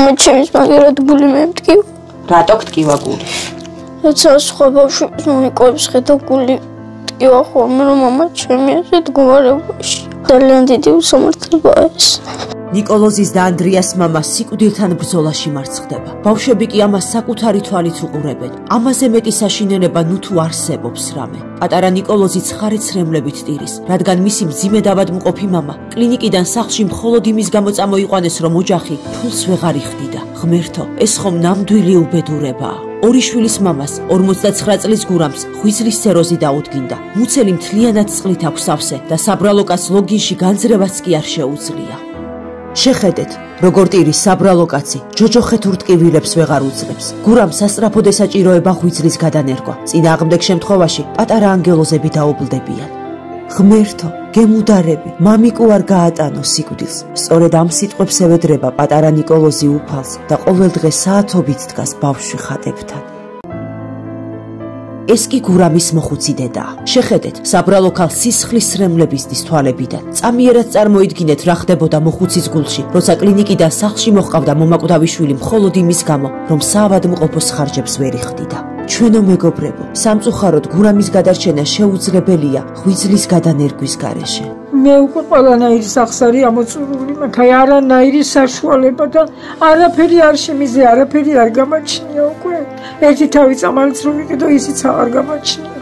მამა ჩემის მაგერად გული მემტკივა. რატო გტკივა გული? როცა სხვა ბავშვებს მომიყვებს ხედა გული მტკივა ხოლმე, რომ მამა ჩემი ასეთ გუმარებაში. ძალიან დიდი უსამართლობაა ეს. ნიკოლოზის და ანდრიას მამა სიკვდილთან ბრძოლაში მარცხდება. ბავშვები კი ამას საკუთარი თვალით უყურებენ. ამაზე მეტი საშინელება ნუ თუ არსებობს რამე. პატარა ნიკოლოზი ცხარე-ცრემლებით ტირის, რადგან მისი მძიმე დავადმყოფი მამა კლინიკიდან სახლში მხოლოდ იმის გამო წამოიყვანეს, რომ ოჯახი ფულს ვეღარ იხდიდა. ღმერთო, ეს ხომ ნამდვილი უბედურებაა. ორი შვილის მამას 59 წლის გურამს ღვიძლის ცეროზი დაუდგინდა. მუცელი მთლიანად წყლით აქვს სავსე და საბრალო კაცს ლოგინში განძრევაც კი არ შეუძლია. შეხედეთ, როგორ ტირის საბრალო კაცი, ჯოჯოხეთ ურტკივილებს ვეღარ უძლებს. გურამ სასწრაფოდ ესაჭიროება ღვიძლის გადანერგვა. წინააღმდეგ შემთხვევაში პატარა ანგელოზები დაობლდებიან. ღმერთო, გემუდარები, მამიკუ არ გაატანო სიკვდილს. სწორედ ამ სიტყვებს ევედრება პატარა ნიკოლოზი უფალს და ყოველ დღე საათობით დგას ბავშვი ხატებთან. ეს კი გურამის მოხუცი დედაა. შეხედეთ, საბრალო ქალს სისხლის სრემლებისდის თვალებიდან. წამიერად წარმოიდგინეთ, რა ხდებოდა მოხუცის გულში, როცა კლინიკიდან სახლში მოჰყავდა მომაკვდავი შვილი მხოლოდ იმის გამო, რომ საავადმყოფოს ხარჯებს ვერ იხდიდა. ჩვენო მეგობრებო, სამწუხაროდ გურამის გადარჩენა შეუძლებელია ღვიძლის გადანერგვის გარეშე. მე უკვე ყველანაირი სახსარი ამოწურული მაქვს, არანაირი საშუალება და არაფერი არ შემიძლია, არაფერი არ გამაჩნია უკვე. ერთი თავი წამალიც რომ ვიყიდო, ისიც არ გამაჩნია.